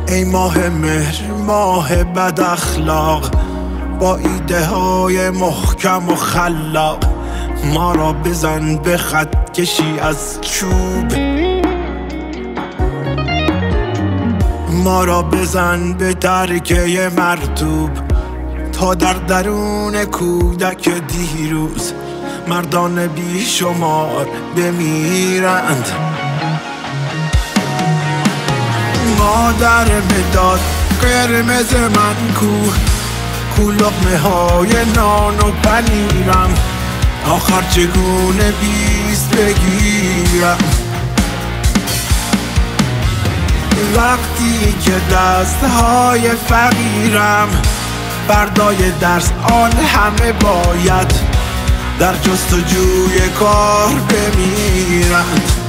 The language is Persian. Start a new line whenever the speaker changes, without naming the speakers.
ای ماه مهر، ماه بد اخلاق، با ایده های محکم و خلاق، ما را بزن به خط کشی از چوب، ما را بزن به ترکه مرطوب، تا در درون کودک دیروز مردان بیشمار بمیرند. مادر مداد قرمز من کو لقمه های نان و پنیرم، آخر چگونه 20 بگیرم؟ وقتی که دستهای فقیرم بردای درس آن همه باید در جستجوی کار بمیرند.